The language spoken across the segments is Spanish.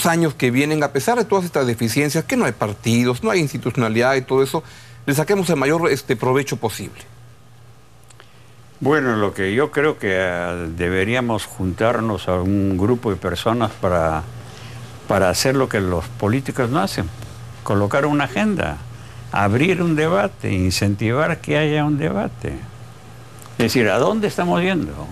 años que vienen, a pesar de todas estas deficiencias, que no hay partidos, no hay institucionalidad y todo eso, le saquemos el mayor provecho posible? Bueno, lo que yo creo que deberíamos juntarnos a un grupo de personas para hacer lo que los políticos no hacen, colocar una agenda, abrir un debate, incentivar que haya un debate. Es decir, ¿a dónde estamos yendo?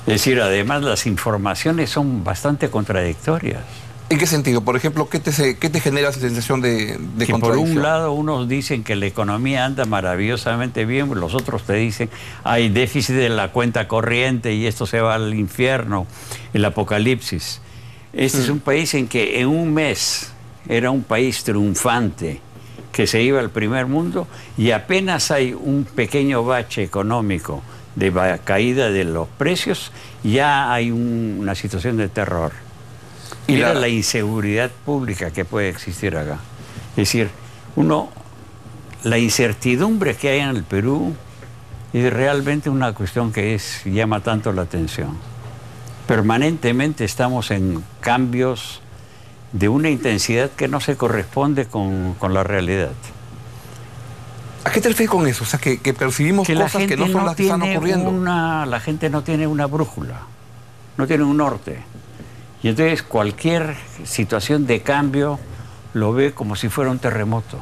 Es decir, además las informaciones son bastante contradictorias. ¿En qué sentido? Por ejemplo, ¿qué te genera esa sensación de contradicción? Por un lado, unos dicen que la economía anda maravillosamente bien, los otros te dicen hay déficit de la cuenta corriente y esto se va al infierno, el apocalipsis. Este es un país en que en un mes era un país triunfante, que se iba al primer mundo, y apenas hay un pequeño bache económico de caída de los precios, ya hay una situación de terror. Y mira la inseguridad pública que puede existir acá. Es decir, la incertidumbre que hay en el Perú es realmente una cuestión que llama tanto la atención. Permanentemente estamos en cambios de una intensidad que no se corresponde con la realidad. ¿A qué te refieres con eso? O sea, que percibimos cosas que no son las que están ocurriendo. La gente no tiene una brújula, no tiene un norte. Y entonces cualquier situación de cambio lo ve como si fuera un terremoto.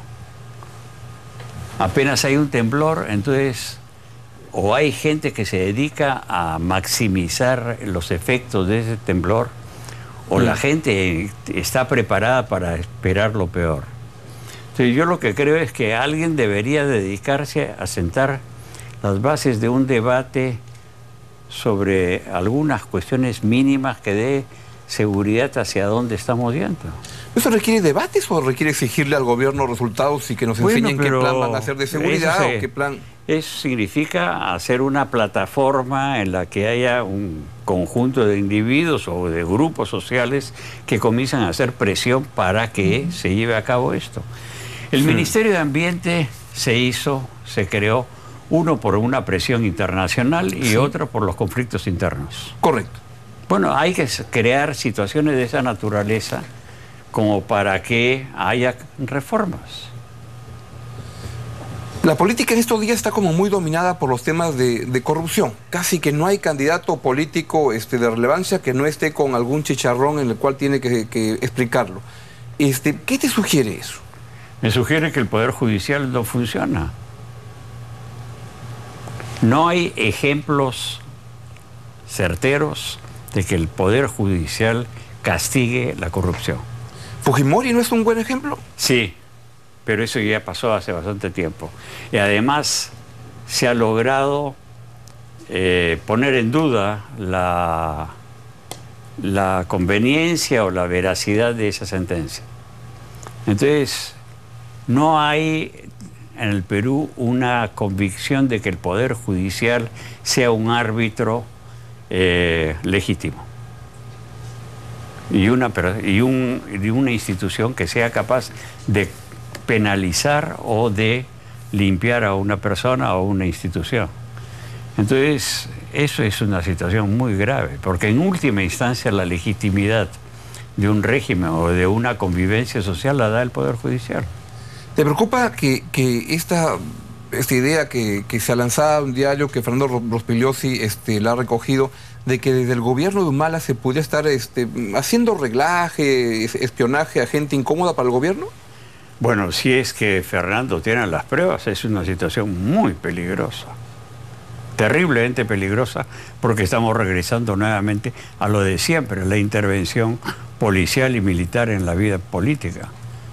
Apenas hay un temblor, entonces o hay gente que se dedica a maximizar los efectos de ese temblor, o la gente está preparada para esperar lo peor. Entonces yo lo que creo es que alguien debería dedicarse a sentar las bases de un debate sobre algunas cuestiones mínimas que dé seguridad hacia dónde estamos yendo. ¿¿Eso requiere debates o requiere exigirle al gobierno resultados y que nos enseñen qué plan van a hacer de seguridad o qué plan? Eso significa hacer una plataforma en la que haya un conjunto de individuos o de grupos sociales que comiencen a hacer presión para que se lleve a cabo esto. El Ministerio de Ambiente se creó, uno por una presión internacional y otro por los conflictos internos. Correcto. Bueno, hay que crear situaciones de esa naturaleza como para que haya reformas. La política en estos días está como muy dominada por los temas de corrupción. Casi que no hay candidato político de relevancia que no esté con algún chicharrón en el cual tiene que explicarlo. ¿Qué te sugiere eso? Me sugiere que el Poder Judicial no funciona. No hay ejemplos certeros de que el Poder Judicial castigue la corrupción. ¿Fujimori no es un buen ejemplo? Sí, pero eso ya pasó hace bastante tiempo. Y además se ha logrado poner en duda la conveniencia o la veracidad de esa sentencia. Entonces, no hay en el Perú una convicción de que el Poder Judicial sea un árbitro legítimo y una institución que sea capaz de penalizar o de limpiar a una persona o una institución. Entonces, eso es una situación muy grave, porque en última instancia la legitimidad de un régimen o de una convivencia social la da el Poder Judicial. ¿Te preocupa que esta idea que se ha lanzado un diario que Fernando Rospigliosi la ha recogido, de que desde el gobierno de Humala se pudiera estar haciendo reglaje, espionaje a gente incómoda para el gobierno? Bueno, si es que Fernando tiene las pruebas, es una situación muy peligrosa. Terriblemente peligrosa, porque estamos regresando nuevamente a lo de siempre, la intervención policial y militar en la vida política.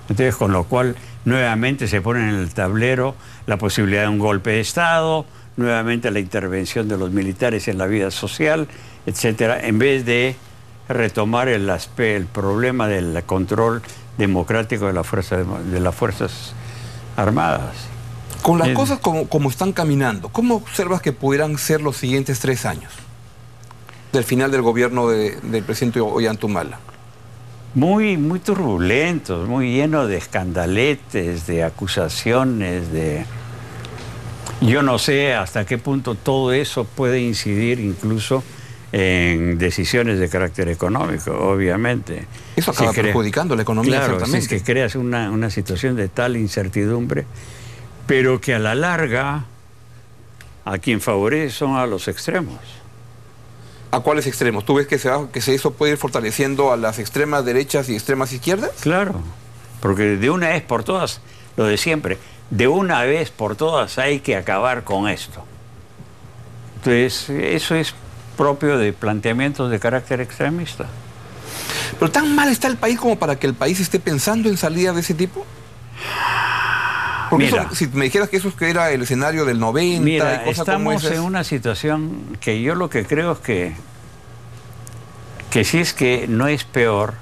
Entonces, con lo cual, nuevamente se pone en el tablero la posibilidad de un golpe de Estado, nuevamente la intervención de los militares en la vida social, etcétera, en vez de retomar el problema del control democrático de las Fuerzas Armadas. Con las cosas como están caminando, ¿cómo observas que pudieran ser los siguientes 3 años del final del gobierno del presidente Ollanta? Muy turbulentos, muy llenos de escandaletes, de acusaciones, Yo no sé hasta qué punto todo eso puede incidir incluso en decisiones de carácter económico, obviamente. Eso acaba perjudicando la economía, claro, ciertamente. Si es que creas una situación de tal incertidumbre, pero que a la larga a quien favorece son a los extremos. ¿A cuáles extremos? ¿Tú ves que eso puede ir fortaleciendo a las extremas derechas y extremas izquierdas? Claro, porque de una vez por todas, lo de siempre, de una vez por todas hay que acabar con esto. Entonces, eso es propio de planteamientos de carácter extremista. ¿Pero tan mal está el país como para que el país esté pensando en salidas de ese tipo? Porque mira, eso, si me dijeras que eso era el escenario del 90 mira, y cosas estamos como esas. en una situación que yo lo que creo es que si es que no es peor,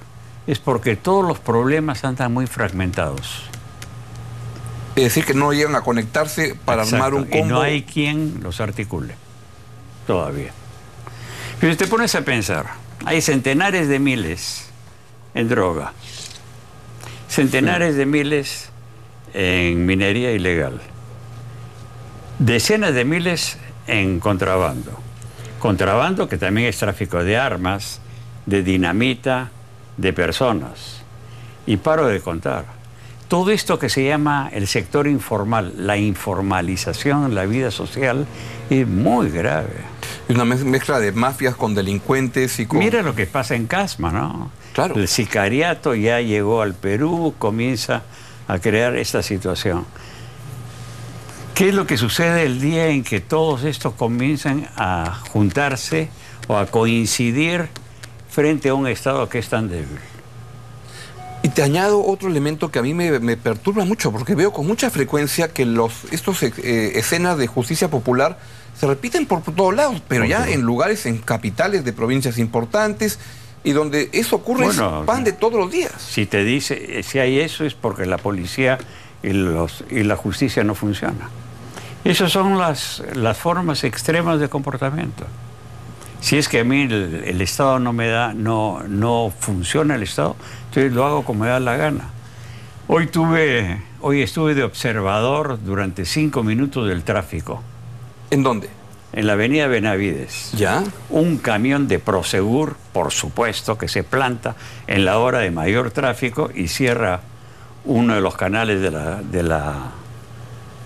es porque todos los problemas andan muy fragmentados. Es decir, que no llegan a conectarse para armar un combo. Y no hay quien los articule todavía. Pero si te pones a pensar, hay centenares de miles en droga, centenares de miles en minería ilegal, decenas de miles en contrabando. Contrabando que también es tráfico de armas, de dinamita, de personas. Y paro de contar. Todo esto que se llama el sector informal, la informalización en la vida social, es muy grave. Es una mezcla de mafias con delincuentes y con... Mira lo que pasa en Casma, ¿no? Claro. El sicariato ya llegó al Perú, comienza a crear esta situación. ¿Qué es lo que sucede el día en que todos estos comienzan a juntarse o a coincidir frente a un Estado que es tan débil? Y te añado otro elemento que a mí me perturba mucho, porque veo con mucha frecuencia que estos escenas de justicia popular se repiten por todos lados, pero ya en lugares, en capitales de provincias importantes, y donde eso ocurre, bueno, es pan de todos los días. Si te dice, si hay eso es porque la policía y la justicia no funciona. Esas son las formas extremas de comportamiento. Si es que a mí el Estado no me da, no funciona el Estado, entonces lo hago como me da la gana. Hoy estuve de observador durante 5 minutos del tráfico. ¿En dónde? En la avenida Benavides. ¿Ya? Un camión de Prosegur, por supuesto, que se planta en la hora de mayor tráfico y cierra uno de los canales de la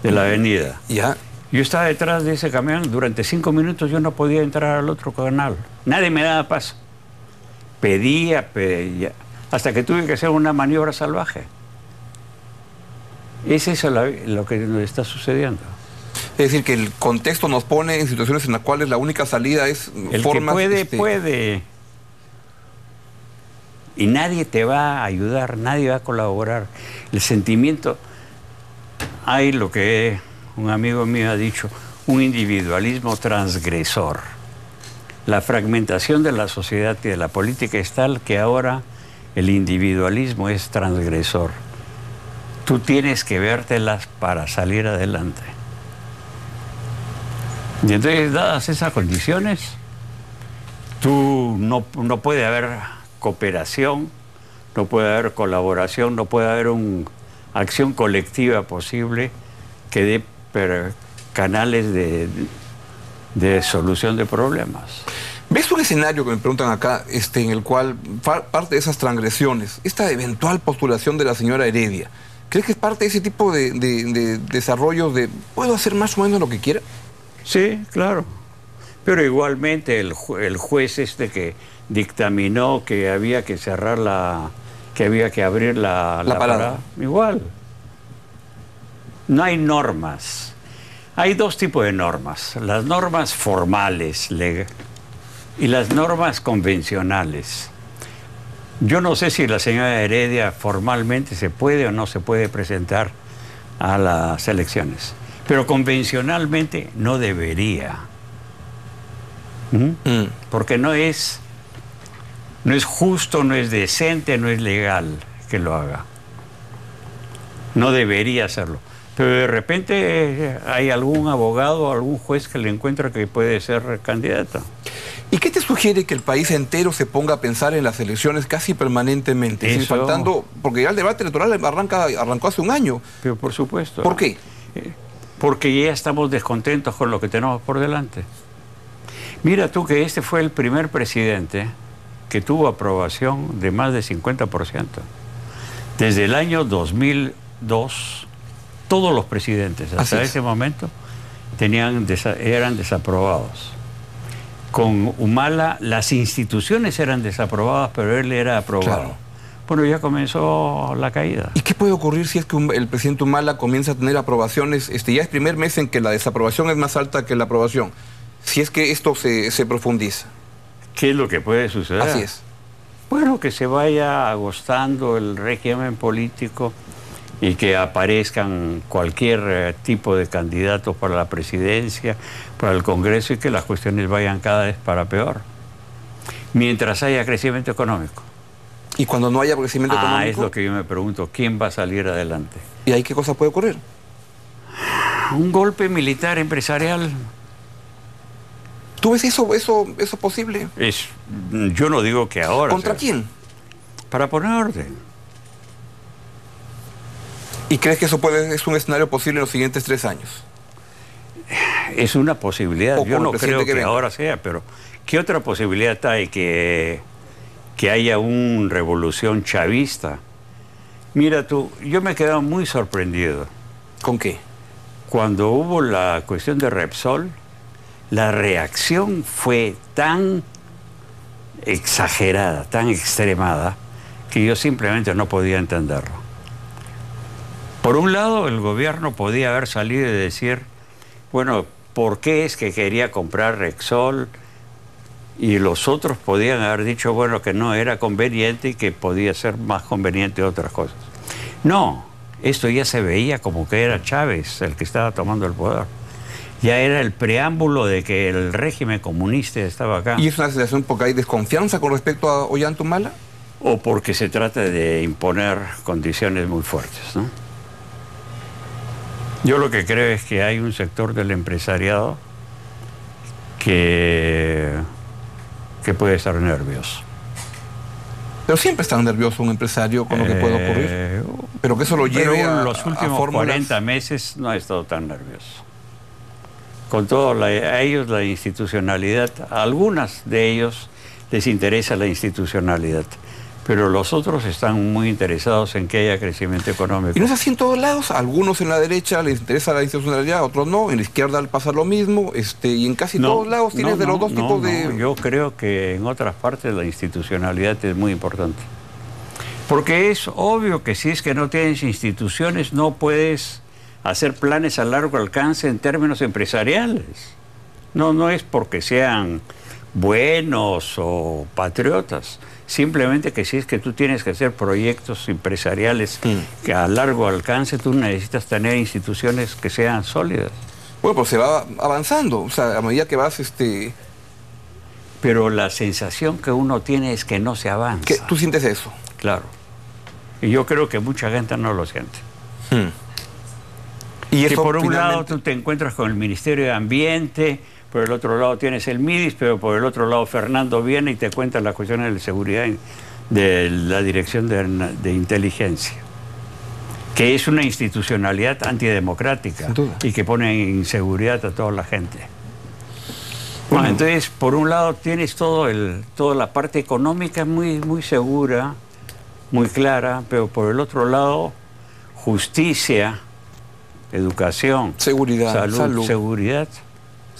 avenida. ¿Ya? Yo estaba detrás de ese camión, durante 5 minutos yo no podía entrar al otro canal. Nadie me daba paso. Pedía, hasta que tuve que hacer una maniobra salvaje. Es eso lo que nos está sucediendo. Es decir, que el contexto nos pone en situaciones en las cuales la única salida es formas... El que puede. Y nadie te va a ayudar, nadie va a colaborar. El sentimiento... Hay lo que un amigo mío ha dicho, un individualismo transgresor. La fragmentación de la sociedad y de la política es tal que ahora el individualismo es transgresor. Tú tienes que vértelas para salir adelante. Y entonces, dadas esas condiciones, no puede haber cooperación, no puede haber colaboración, no puede haber una acción colectiva posible que dé canales de solución de problemas. ¿Ves un escenario que me preguntan acá, en el cual parte de esas transgresiones, esta eventual postulación de la señora Heredia, crees que es parte de ese tipo de desarrollos de ¿puedo hacer más o menos lo que quiera? Sí, claro. Pero igualmente el juez que dictaminó que había que cerrar que había que abrir la parada. Igual. No hay normas. Hay dos tipos de normas. Las normas formales y las normas convencionales. Yo no sé si la señora Heredia formalmente se puede o no se puede presentar a las elecciones. Pero convencionalmente no debería. Porque no es justo, no es decente, no es legal que lo haga. No debería hacerlo. Pero de repente hay algún abogado o algún juez que le encuentra que puede ser candidato. ¿Y qué te sugiere que el país entero se ponga a pensar en las elecciones casi permanentemente? Sin faltando, porque ya el debate electoral arrancó hace un año. Pero por supuesto. ¿Por qué? Porque ya estamos descontentos con lo que tenemos por delante. Mira tú que este fue el primer presidente que tuvo aprobación de más de 50%. Desde el año 2002, todos los presidentes hasta ese momento eran desaprobados. Con Humala las instituciones eran desaprobadas, pero él era aprobado. Claro. Bueno, ya comenzó la caída. ¿Y qué puede ocurrir si es que el presidente Humala comienza a tener aprobaciones? Ya es primer mes en que la desaprobación es más alta que la aprobación. Si es que esto se profundiza. ¿Qué es lo que puede suceder? Así es. Bueno, que se vaya agostando el régimen político y que aparezcan cualquier tipo de candidatos para la presidencia, para el Congreso, y que las cuestiones vayan cada vez para peor. Mientras haya crecimiento económico. ¿Y cuando no haya crecimiento económico? Es lo que yo me pregunto, ¿quién va a salir adelante? ¿Y ahí qué cosa puede ocurrir? Un golpe militar empresarial. ¿Tú ves eso posible? Yo no digo que ahora. ¿Contra quién? Para poner orden. ¿Y crees que eso es un escenario posible en los siguientes 3 años? Es una posibilidad. Yo no creo que venga ahora sea, pero ¿qué otra posibilidad hay que haya una revolución chavista? Mira tú, yo me he quedado muy sorprendido. ¿Con qué? Cuando hubo la cuestión de Repsol, la reacción fue tan exagerada, tan extremada, que yo simplemente no podía entenderlo. Por un lado, el gobierno podía haber salido y decir, bueno, ¿por qué es que quería comprar Repsol? Y los otros podían haber dicho, bueno, que no era conveniente y que podía ser más conveniente otras cosas. No, esto ya se veía como que era Chávez el que estaba tomando el poder. Ya era el preámbulo de que el régimen comunista estaba acá. ¿Y es una situación porque hay desconfianza con respecto a Ollanta Humala? O porque se trata de imponer condiciones muy fuertes, ¿no? Yo lo que creo es que hay un sector del empresariado que puede estar nervioso. Pero siempre está nervioso un empresario con lo que puede ocurrir. Pero que eso lo lleve a los últimos 40 meses no ha estado tan nervioso. Con todo, a ellos la institucionalidad, a algunas de ellos les interesa la institucionalidad, pero los otros están muy interesados en que haya crecimiento económico. Y no es así en todos lados. A algunos en la derecha les interesa la institucionalidad, a otros no. En la izquierda pasa lo mismo. Y en casi todos lados tienes de los dos tipos de... Yo creo que en otras partes la institucionalidad es muy importante. Porque es obvio que si es que no tienes instituciones, no puedes hacer planes a largo alcance en términos empresariales. No es porque sean buenos o patriotas. Simplemente que si es que tú tienes que hacer proyectos empresariales que a largo alcance, tú necesitas tener instituciones que sean sólidas. Bueno, pues se va avanzando, o sea, a medida que vas... Pero la sensación que uno tiene es que no se avanza. ¿Tú sientes eso? Claro. Y yo creo que mucha gente no lo siente. Y que por un lado tú te encuentras con el Ministerio de Ambiente, por el otro lado tienes el MIDIS, pero por el otro lado Fernando viene y te cuenta las cuestiones de seguridad de la Dirección de Inteligencia, que es una institucionalidad antidemocrática y que pone en inseguridad a toda la gente. Bueno, entonces, por un lado tienes toda la parte económica muy segura, muy clara, pero por el otro lado, justicia, educación, salud, seguridad.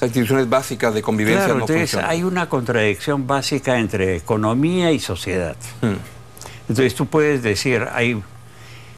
Instituciones básicas de convivencia. Claro, entonces hay una contradicción básica entre economía y sociedad. Entonces tú puedes decir, hay